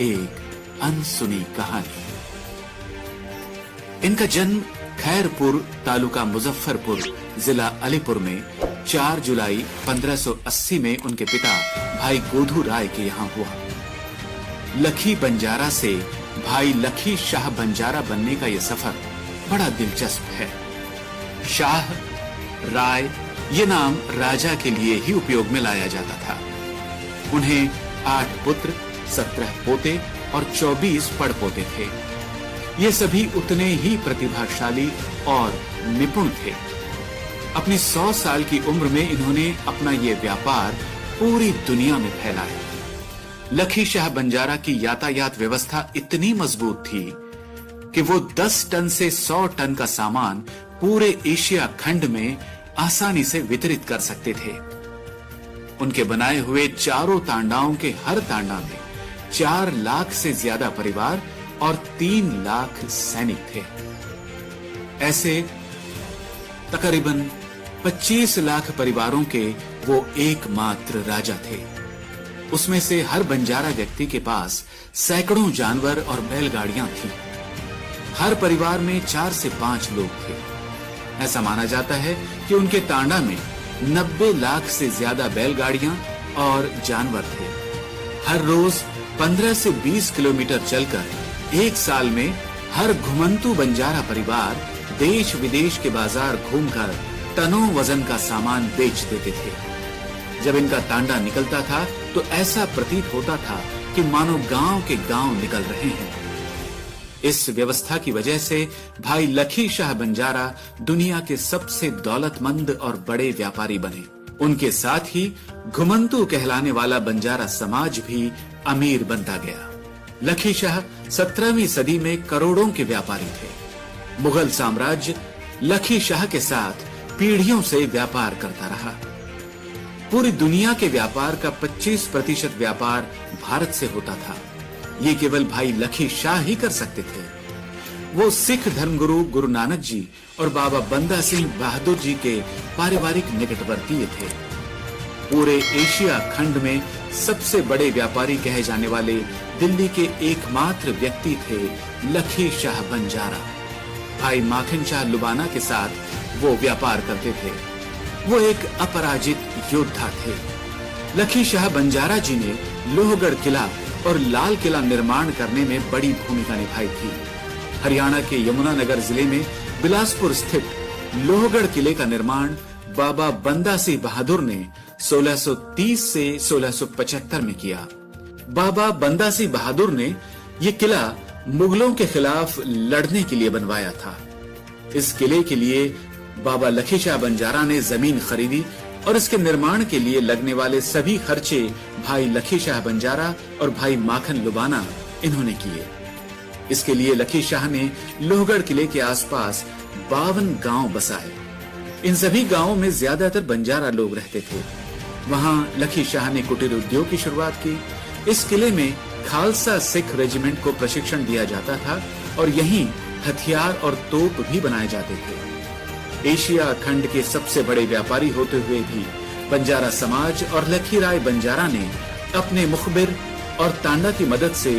एक अनसुनी कहानी। इनका जन्म खैरपुर, तालुका मुजफ्फरपुर, जिला अलीपुर में 4 जुलाई 1580 में उनके पिता भाई गोधू राय के यहाँ हुआ। लखी बंजारा से भाई लखी शाह बंजारा बनने का यह सफर बड़ा दिलचस्प है। शाह, राय ये नाम राजा के लिए ही उपयोग में लाया जाता था। उन्हें 8 पुत्र, 17 पोते और 24 पड़पोते थे। ये सभी उतने ही प्रतिभाशाली और निपुण थे। अपनी 100 साल की उम्र में इन्होंने अपना ये व्यापार पूरी दुनिया में फैलाया। लखी शाह बंजारा की यातायात व्यवस्था इतनी मजबूत थी कि वो 10 टन से 100 टन का सामान पूरे एशिया खंड में आसानी से वितरित कर सकते थे। उनके बनाए हुए चारों तांडाओं के हर तांडा में 4 लाख से ज्यादा परिवार और 3 लाख सैनिक थे। ऐसे तकरीबन 25 लाख परिवारों के वो एकमात्र राजा थे। उसमें से हर बंजारा व्यक्ति के पास सैकड़ों जानवर और बैलगाड़ियां थीं। हर परिवार में 4 से 5 लोग थे। ऐसा माना जाता है कि उनके तांडा में 90 लाख से ज्यादा बैलगाड़ियां और जानवर थे। हर रोज 15 से 20 किलोमीटर चलकर एक साल में हर घुमंतू बंजारा परिवार देश विदेश के बाजार घूमकर टनों वजन का सामान बेच देते थे। जब इनका तांडा निकलता था तो ऐसा प्रतीत होता था कि मानो गांव के गांव निकल रहे हैं। इस व्यवस्था की वजह से भाई लखी शाह बंजारा दुनिया के सबसे दौलतमंद और बड़े व्यापारी बने। उनके साथ ही घुमंतू कहलाने वाला बंजारा समाज भी अमीर बनता गया। लखी शाह 17वीं सदी में करोड़ों के व्यापारी थे। मुगल साम्राज्य लखी शाह के साथ पीढ़ियों से व्यापार करता रहा। पूरी दुनिया के व्यापार का 25% व्यापार भारत से होता था। ये केवल भाई लखी शाह ही कर सकते थे। वो सिख धर्मगुरु गुरु नानक जी और बाबा बंदा सिंह बहादुर जी के पारिवारिक निकटवर्तीय थे। पूरे एशिया खंड में सबसे बड़े व्यापारी कहे जाने वाले दिल्ली के एकमात्र व्यक्ति थे लखी शाह बंजारा। भाई माखन शाह लुबाना के साथ वो व्यापार करते थे। वो एक अपराजित योद्धा थे। लखी शाह बंजारा जी ने लोहगढ़ किला और लाल किला निर्माण करने में बड़ी भूमिका निभाई थी। हरियाणा के यमुनानगर जिले में बिलासपुर स्थित लोहगढ़ किले का निर्माण बाबा बंदा सिंह बहादुर ने 1630 से 1675 में किया। बाबा बंदा सिंह बहादुर ने ये किला मुगलों के खिलाफ लड़ने के लिए बनवाया था। इस किले के लिए बाबा लखी शाह बंजारा ने जमीन खरीदी और इसके निर्माण के लिए लगने वाले सभी खर्चे भाई लखी शाह बंजारा और भाई माखन लुबाना इन्होंने किए। इसके लिए लखी शाह ने लोहगढ़ किले के आसपास 52 गांव बसाए। इन सभी गांवों में ज्यादातर बंजारा लोग रहते थे। वहां लखी शाह ने कुटीर उद्योग की शुरुआत की। इस किले में खालसा सिख रेजिमेंट को प्रशिक्षण दिया जाता था और यहीं हथियार और तोप भी बनाए जाते थे। एशिया खंड के सबसे बड़े व्यापारी होते हुए भी बंजारा समाज और लखी राय बंजारा ने अपने मुखबिर और तांडा की मदद से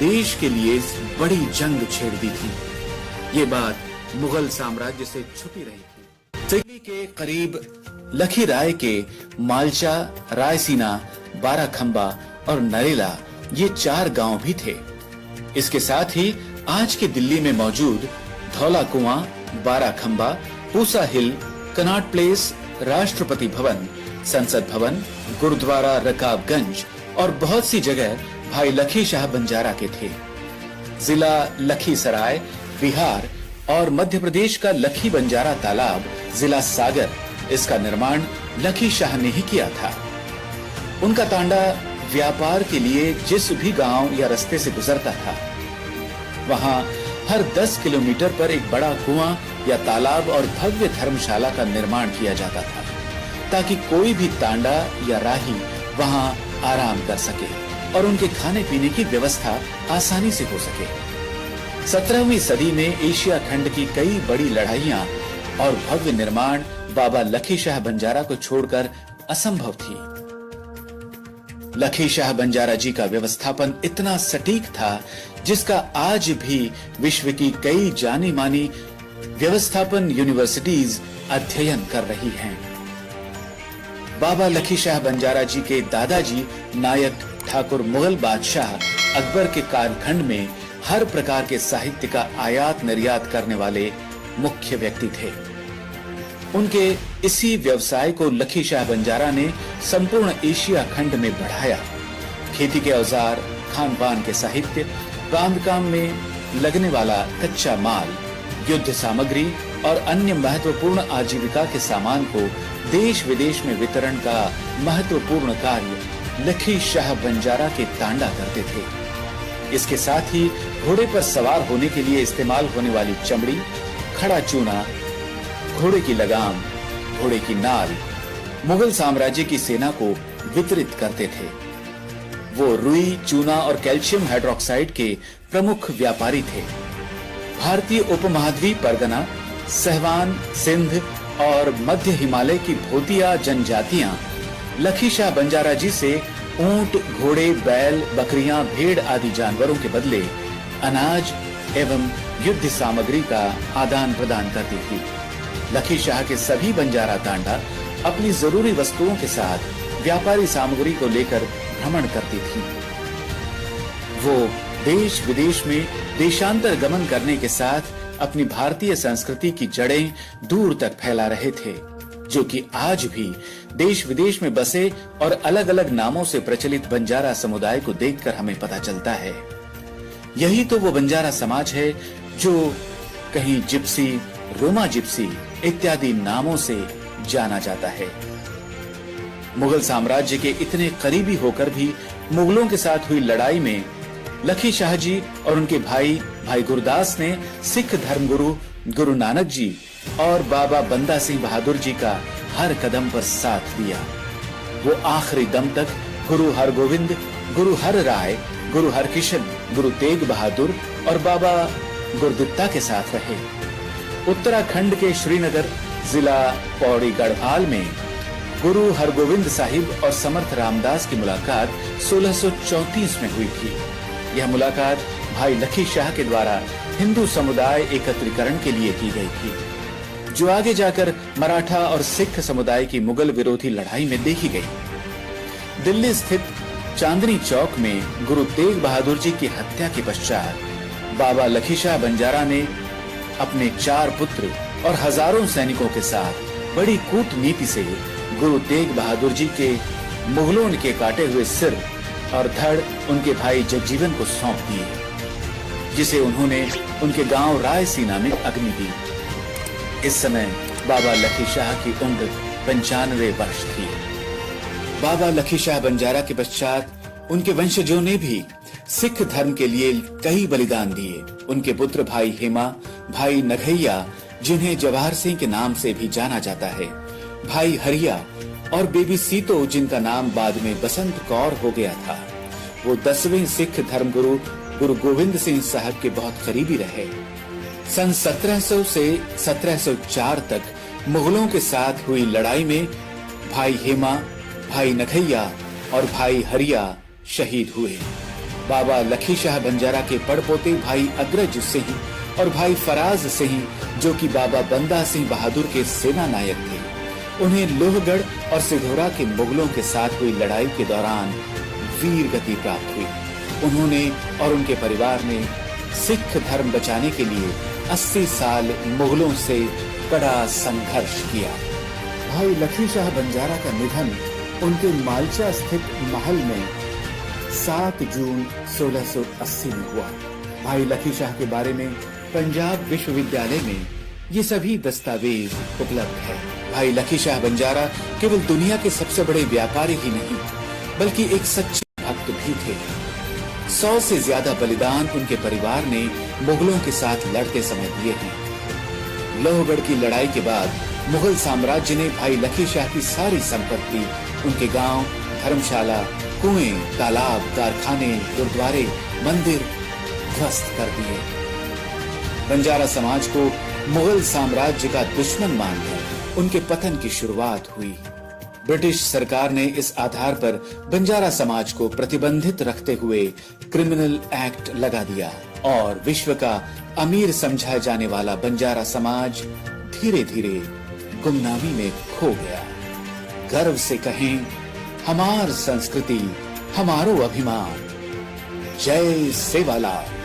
देश के लिए बड़ी जंग छेड़ दी थी। ये बात मुगल साम्राज्य से छुपी रही थी। दिल्ली के करीब लखी राय के मालचा, रायसीना, बाराखंबा और नरेला ये 4 गांव भी थे। इसके साथ ही आज के दिल्ली में मौजूद धौला कुआं, बाराखंबा, पूसा हिल, कनॉट प्लेस, राष्ट्रपति भवन, संसद भवन, गुरुद्वारा रकाबगंज और बहुत सी जगह भाई लखी शाह बंजारा के थे। जिला लखीसराय, बिहार और मध्य प्रदेश का लखी बंजारा तालाब, जिला सागर, इसका निर्माण लखी शाह ने ही किया था। उनका तांडा व्यापार के लिए जिस भी गांव या रास्ते से गुजरता था, वहां हर 10 किलोमीटर पर एक बड़ा कुआं या तालाब और भव्य धर्मशाला का निर्माण किया जाता था, ताकि कोई भी तांडा या राही वहां आराम कर सके और उनके खाने पीने की व्यवस्था आसानी से हो सके। 17वीं सदी में एशिया खंड की कई बड़ी लड़ाइयां और भव्य निर्माण बाबा लखी शाह बंजारा को छोड़कर असंभव थी। लखी शाह बंजारा जी का व्यवस्थापन इतना सटीक था जिसका आज भी विश्व की कई जानी मानी व्यवस्थापन यूनिवर्सिटीज अध्ययन कर रही हैं। बाबा लखी शाह बंजारा जी के दादाजी नायक ठाकुर मुगल बादशाह अकबर के कालखंड में हर प्रकार के साहित्य का आयात निर्यात करने वाले मुख्य व्यक्ति थे। उनके इसी व्यवसाय को लखी शाह बंजारा ने संपूर्ण एशिया खंड में बढ़ाया। खेती के औजार, खान पान के साहित्य, बांधकाम में लगने वाला कच्चा माल, युद्ध सामग्री और अन्य महत्वपूर्ण आजीविका के सामान को देश विदेश में वितरण का महत्वपूर्ण कार्य लखी शाह बंजारा के तांडा करते थे। इसके साथ ही घोड़े पर सवार होने के लिए इस्तेमाल होने वाली चमड़ी, खड़ा चूना, घोड़े की लगाम, घोड़े की नाल मुगल साम्राज्य की सेना को वितरित करते थे। वो रुई, चूना और कैल्शियम हाइड्रोक्साइड के प्रमुख व्यापारी थे। भारतीय उपमहाद्वीप परगना, सहवान, सिंध और मध्य हिमालय की भोतिया जनजातियां लखी शाह बंजारा जी से ऊंट, घोड़े, बैल, बकरियां, भेड़ आदि जानवरों के बदले अनाज एवं युद्ध सामग्री का आदान प्रदान करती थी। लखी शाह के सभी बंजारा तांडा अपनी जरूरी वस्तुओं के साथ व्यापारी सामग्री को लेकर भ्रमण करती थी। वो देश विदेश में देशांतर गमन करने के साथ अपनी भारतीय संस्कृति की जड़ें दूर तक फैला रहे थे, जो कि आज भी देश विदेश में बसे और अलग अलग नामों से प्रचलित बंजारा समुदाय को देखकर हमें पता चलता है। यही तो वो बंजारा समाज है जो कहीं जिप्सी, रोमा जिप्सी इत्यादि नामों से जाना जाता है। मुगल साम्राज्य के इतने करीबी होकर भी मुगलों के साथ हुई लड़ाई में लखी शाह जी और उनके भाई गुरदास ने सिख धर्मगुरु गुरु नानक जी और बाबा बंदा सिंह बहादुर जी का हर कदम पर साथ दिया। वो आखिरी दम तक गुरु हरगोविंद, गुरु हर राय, गुरु हरकिशन, गुरु तेग बहादुर और बाबा गुरदित्ता के साथ रहे। उत्तराखंड के श्रीनगर जिला पौड़ी गढ़वाल में गुरु हरगोविंद साहिब और समर्थ रामदास की मुलाकात 1634 में हुई थी। यह मुलाकात भाई लखी शाह के द्वारा हिंदू समुदाय एकत्रीकरण के लिए की गई थी, जो आगे जाकर मराठा और सिख समुदाय की मुगल विरोधी लड़ाई में देखी गई। दिल्ली स्थित चांदनी चौक में गुरु तेग बहादुर जी की हत्या के पश्चात बाबा लखी शाह बंजारा ने अपने 4 पुत्र और हजारों सैनिकों के साथ बड़ी कूटनीति से गुरु तेग बहादुर जी के मुगलों के काटे हुए सिर और धड़ उनके भाई जगजीवन को सौंप दिए, जिसे उन्होंने उनके गांव रायसीना में अग्नि दी। इस समय बाबा लखी शाह की उम्र 95 वर्ष थी। बाबा लखी शाह बंजारा के पश्चात उनके वंशजों ने भी सिख धर्म के लिए कई बलिदान दिए। उनके पुत्र भाई हेमा, भाई नघैया, जिन्हें जवाहर सिंह के नाम से भी जाना जाता है, भाई हरिया और बेबी सीतो, जिनका नाम बाद में बसंत कौर हो गया था, वो 10वें सिख धर्मगुरु गुरु गोविंद सिंह साहब के बहुत करीबी रहे। सन 1700 से 1704 तक मुगलों के साथ हुई लड़ाई में भाई हेमा, भाई नघैया और भाई हरिया शहीद हुए। बाबा लखी शाह बंजारा के पड़पोते भाई अग्रज सिंह और भाई फराज सिंह, जो कि बाबा बंदा सिंह बहादुर के सेना नायक थे, उन्हें लोहगढ़ और सिधौरा के मुगलों के साथ हुई लड़ाई के दौरान वीर गति प्राप्त हुई। उन्होंने और उनके परिवार ने सिख धर्म बचाने के लिए 80 साल मुगलों से कड़ा संघर्ष किया। भाई लखी शाह बंजारा का निधन उनके मालचा स्थित महल में 7 जून 1680 में हुआ। भाई लखी शाह के बारे में पंजाब विश्वविद्यालय में ये सभी दस्तावेज उपलब्ध है। भाई लखी शाह बंजारा केवल दुनिया के सबसे बड़े व्यापारी ही नहीं, बल्कि एक सच्चे भक्त भी थे। 100 से ज्यादा बलिदान उनके परिवार ने मुगलों के साथ लड़ते समय दिए हैं। लोहगढ़ की लड़ाई के बाद मुगल साम्राज्य ने भाई लखी शाह की सारी संपत्ति, उनके गांव, धर्मशाला, कुएं, तालाब, कारखाने, गुरुद्वारे, मंदिर ध्वस्त कर दिए। बंजारा समाज को मुगल साम्राज्य का दुश्मन मानकर उनके पतन की शुरुआत हुई। ब्रिटिश सरकार ने इस आधार पर बंजारा समाज को प्रतिबंधित रखते हुए क्रिमिनल एक्ट लगा दिया और विश्व का अमीर समझा जाने वाला बंजारा समाज धीरे धीरे गुमनामी में खो गया। गर्व से कहें, हमार संस्कृति हमारो अभिमान। जय सेवालाल।